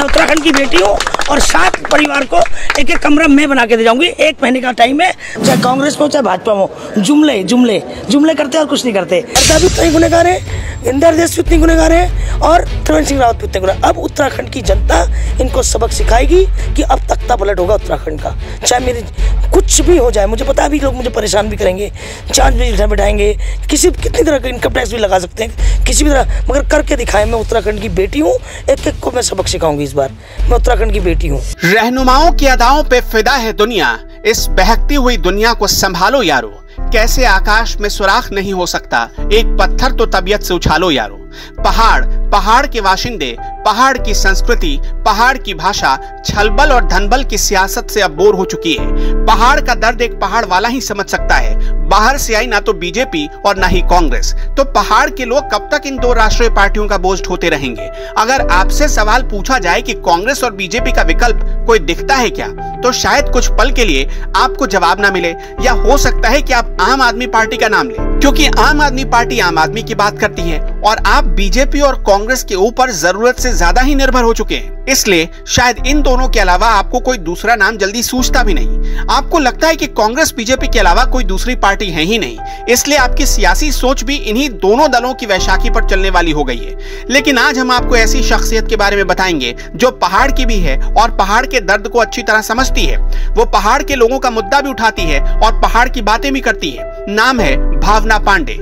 उत्तराखंड की बेटी हूँ और 7 परिवार को एक एक कमरा मैं बना के दे जाऊंगी। 1 महीने का टाइम है, चाहे कांग्रेस में हो चाहे भाजपा में हो। जुमले जुमले जुमले करते और कुछ नहीं करते। भी उतने गुनहगार है, इंदिरा देश उतनी गुनहगार है और त्रिवेंद्र सिंह रावत भी उतने गुनहगार। अब उत्तराखंड की जनता इनको सबक सिखाएगी कि अब तख्ता पलट होगा उत्तराखंड का। चाहे मेरी कुछ भी हो जाए, मुझे पता है अभी लोग मुझे परेशान भी करेंगे, चार्ज भी बैठाएंगे, कितनी तरह का इनकम टैक्स भी लगा सकते हैं, किसी भी तरह, मगर करके दिखाएं। मैं उत्तराखंड की बेटी हूँ, एक एक को मैं सबक सिखाऊंगी। इस बार मैं उत्तराखंड की बेटी हूँ। रहनुमाओं की अदाओं पे फिदा है दुनिया, इस बहकती हुई दुनिया को संभालो यारो। कैसे आकाश में सुराख नहीं हो सकता, एक पत्थर तो तबीयत से उछालो यारो। पहाड़, पहाड़ के बाशिंदे, पहाड़ की संस्कृति, पहाड़ की भाषा छलबल और धनबल की सियासत से अब बोर हो चुकी है। पहाड़ का दर्द एक पहाड़ वाला ही समझ सकता है। बाहर से आई ना तो बीजेपी और ना ही कांग्रेस, तो पहाड़ के लोग कब तक इन 2 राष्ट्रीय पार्टियों का बोझ ढोते रहेंगे? अगर आपसे सवाल पूछा जाए कि कांग्रेस और बीजेपी का विकल्प कोई दिखता है क्या, तो शायद कुछ पल के लिए आपको जवाब ना मिले, या हो सकता है कि आप आम आदमी पार्टी का नाम लें, क्योंकि आम आदमी पार्टी आम आदमी की बात करती है और आप बीजेपी और कांग्रेस के ऊपर जरूरत से ज्यादा ही निर्भर हो चुके हैं। इसलिए शायद इन दोनों के अलावा आपको कोई दूसरा नाम जल्दी सूझता भी नहीं। आपको लगता है कि कांग्रेस बीजेपी के अलावा कोई दूसरी पार्टी है ही नहीं, इसलिए आपकी सियासी सोच भी इन्हीं दोनों दलों की वैशाखी पर चलने वाली हो गई है। लेकिन आज हम आपको ऐसी शख्सियत के बारे में बताएंगे जो पहाड़ की भी है और पहाड़ के दर्द को अच्छी तरह समझती है। वो पहाड़ के लोगों का मुद्दा भी उठाती है और पहाड़ की बातें भी करती है। नाम है भावना पांडे।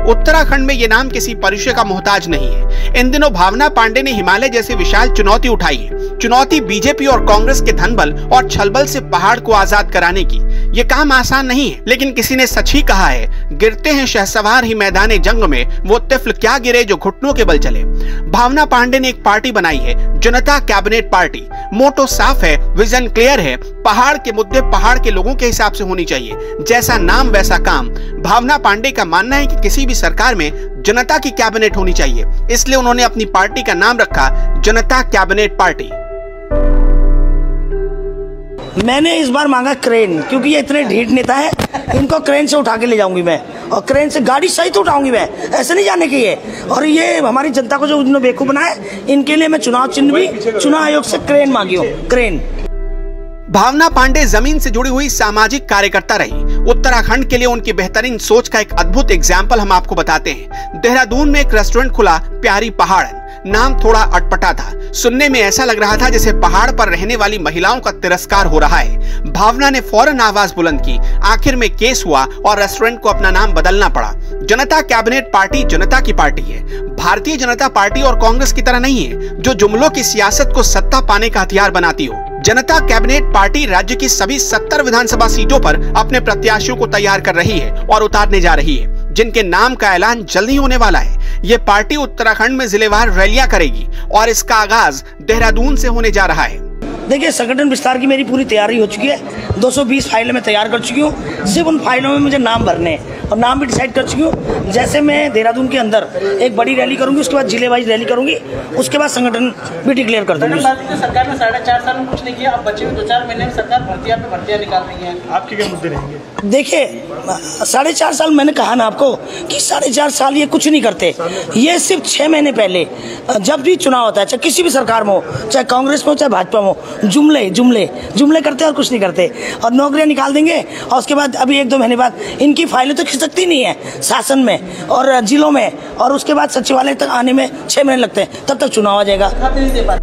उत्तराखंड में ये नाम किसी परिचय का मोहताज नहीं है। इन दिनों भावना पांडे ने हिमालय जैसी विशाल चुनौती उठाई है। चुनौती बीजेपी और कांग्रेस के धनबल और छलबल से पहाड़ को आजाद कराने की। ये काम आसान नहीं है, लेकिन किसी ने सच ही कहा है, गिरते हैं शहसवार ही मैदाने जंग में, वो तिफल क्या गिरे जो घुटनों के बल चले। भावना पांडे ने एक पार्टी बनाई है, जनता कैबिनेट पार्टी। मोटो साफ है, विजन क्लियर है। पहाड़ के मुद्दे पहाड़ के लोगों के हिसाब से होनी चाहिए, जैसा नाम वैसा काम। भावना पांडे का मानना है कि किसी भी सरकार में जनता की कैबिनेट होनी चाहिए, इसलिए उन्होंने अपनी पार्टी का नाम रखा जनता कैबिनेट पार्टी। मैंने इस बार मांगा क्रेन, क्योंकि ये इतने ढीठ नेता है, इनको क्रेन से उठा के ले जाऊंगी मैं, और क्रेन से गाड़ी सहित उठाऊंगी मैं, ऐसे नहीं जाने की है। और ये हमारी जनता को जो उन्होंने बेवकूफ बनाया, इनके लिए मैं चुनाव चिन्ह भी चुनाव आयोग से क्रेन मांगी हूँ, क्रेन। भावना पांडे जमीन से जुड़ी हुई सामाजिक कार्यकर्ता रही। उत्तराखंड के लिए उनकी बेहतरीन सोच का एक अद्भुत एग्जाम्पल हम आपको बताते हैं। देहरादून में एक रेस्टोरेंट खुला, प्यारी पहाड़न। नाम थोड़ा अटपटा था, सुनने में ऐसा लग रहा था जैसे पहाड़ पर रहने वाली महिलाओं का तिरस्कार हो रहा है। भावना ने फौरन आवाज बुलंद की, आखिर में केस हुआ और रेस्टोरेंट को अपना नाम बदलना पड़ा। जनता कैबिनेट पार्टी जनता की पार्टी है। भारतीय जनता पार्टी और कांग्रेस की तरह नहीं है, जो जुमलों की सियासत को सत्ता पाने का हथियार बनाती हो। जनता कैबिनेट पार्टी राज्य की सभी 70 विधानसभा सीटों पर अपने प्रत्याशियों को तैयार कर रही है और उतारने जा रही है, जिनके नाम का ऐलान जल्द ही होने वाला है। ये पार्टी उत्तराखंड में जिलेवार रैलियां करेगी और इसका आगाज देहरादून से होने जा रहा है। देखिए, संगठन विस्तार की मेरी पूरी तैयारी हो चुकी है। 220 फाइलें मैं तैयार कर चुकी हूँ। सिर्फ उन फाइलों में मुझे नाम भरने हैं और नाम भी डिसाइड कर चुकी हूँ। जैसे मैं देहरादून के अंदर एक बड़ी रैली करूंगी, उसके बाद जिले वाइज रैली करूंगी, उसके बाद संगठन भी डिक्लेयर कर दूंगी। सरकार ने 4.5 साल में कुछ नहीं किया, अब बचे हुए 2-4 महीने में सरकार भर्तियां निकाल रही है। आपके क्या मुद्दे रहेंगे? देखिए, 4.5 साल मैंने कहा ना आपको कि 4.5 साल ये कुछ नहीं करते। ये सिर्फ 6 महीने पहले जब भी चुनाव होता है, चाहे किसी भी सरकार में हो, चाहे कांग्रेस में हो चाहे भाजपा में हो, जुमले जुमले जुमले करते और कुछ नहीं करते, और नौकरियां निकाल देंगे। और उसके बाद अभी 1-2 महीने बाद इनकी फाइलें तो खिसकती नहीं है शासन में और जिलों में, और उसके बाद सचिवालय तक आने में 6 महीने लगते हैं, तब तक चुनाव आ जाएगा।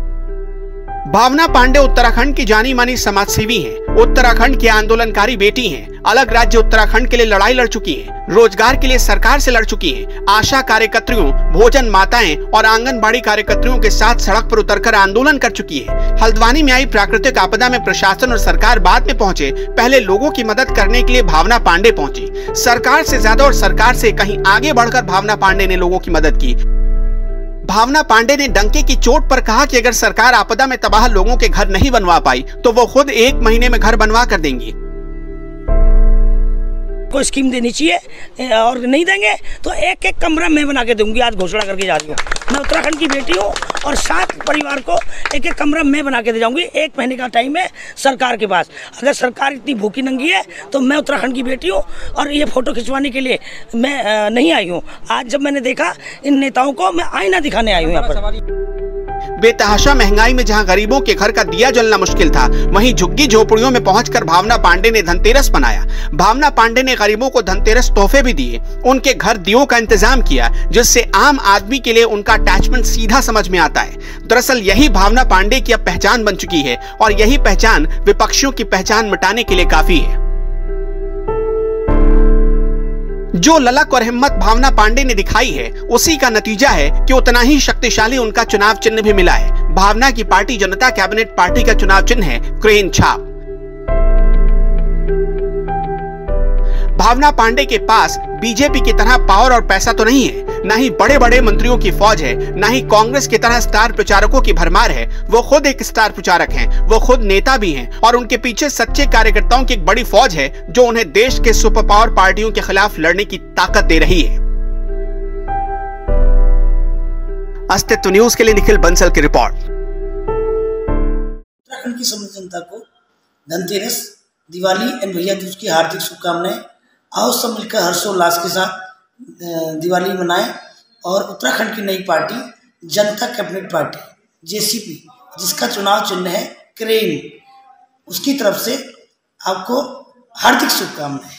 भावना पांडे उत्तराखंड की जानी मानी समाजसेवी हैं। उत्तराखंड की आंदोलनकारी बेटी हैं। अलग राज्य उत्तराखंड के लिए लड़ाई लड़ चुकी हैं। रोजगार के लिए सरकार से लड़ चुकी हैं। आशा कार्यकर्तियों, भोजन माताएं और आंगनबाड़ी कार्यकर्तियों के साथ सड़क पर उतरकर आंदोलन कर चुकी है। हल्द्वानी में आई प्राकृतिक आपदा में प्रशासन और सरकार बाद में पहुंचे, पहले लोगों की मदद करने के लिए भावना पांडे पहुंची। सरकार से ज्यादा और सरकार से कहीं आगे बढ़कर भावना पांडे ने लोगों की मदद की। भावना पांडे ने डंके की चोट पर कहा कि अगर सरकार आपदा में तबाह लोगों के घर नहीं बनवा पाई तो वो खुद 1 महीने में घर बनवा कर देंगी। को स्कीम देनी चाहिए, और नहीं देंगे तो एक एक कमरा मैं बना के दूंगी। आज घोषणा करके जा रही हूँ। मैं उत्तराखंड की बेटी हूँ और 7 परिवार को एक एक कमरा मैं बना के दे जाऊंगी। 1 महीने का टाइम है सरकार के पास। अगर सरकार इतनी भूखी नंगी है तो मैं उत्तराखंड की बेटी हूँ, और ये फोटो खिंचवाने के लिए मैं नहीं आई हूँ। आज जब मैंने देखा इन नेताओं को, मैं आईना दिखाने आई हूँ यहाँ पर। बेतहाशा महंगाई में जहां गरीबों के घर का दिया जलना मुश्किल था, वहीं झुग्गी झोपड़ियों में पहुंचकर भावना पांडे ने धनतेरस मनाया। भावना पांडे ने गरीबों को धनतेरस तोहफे भी दिए, उनके घर दियों का इंतजाम किया, जिससे आम आदमी के लिए उनका अटैचमेंट सीधा समझ में आता है। दरअसल यही भावना पांडे की अब पहचान बन चुकी है और यही पहचान विपक्षियों की पहचान मिटाने के लिए काफी है। जो ललक और हिम्मत भावना पांडे ने दिखाई है, उसी का नतीजा है कि उतना ही शक्तिशाली उनका चुनाव चिन्ह भी मिला है। भावना की पार्टी जनता कैबिनेट पार्टी का चुनाव चिन्ह है क्रेन छाप। भावना पांडे के पास बीजेपी की तरह पावर और पैसा तो नहीं है, न ही बड़े बड़े मंत्रियों की फौज है, न ही कांग्रेस की तरह स्टार प्रचारकों की भरमार है। वो खुद एक स्टार प्रचारक हैं, वो खुद नेता भी हैं और उनके पीछे सच्चे कार्यकर्ताओं की एक बड़ी फौज है जो उन्हें देश के सुपर पावर पार्टियों के खिलाफ लड़ने की ताकत दे रही है। अस्तित्व न्यूज के लिए निखिल बंसल की रिपोर्ट। उत्तराखंड की समस्त जनता को धनतेरस, दिवाली एंड भैया दूज की हार्दिक शुभकामनाएं। आओ सब मिलकर हर्षोल्लास के साथ दिवाली मनाएं और उत्तराखंड की नई पार्टी जनता कैबिनेट पार्टी जेसीपी, जिसका चुनाव चिन्ह है क्रेन, उसकी तरफ से आपको हार्दिक शुभकामनाएं।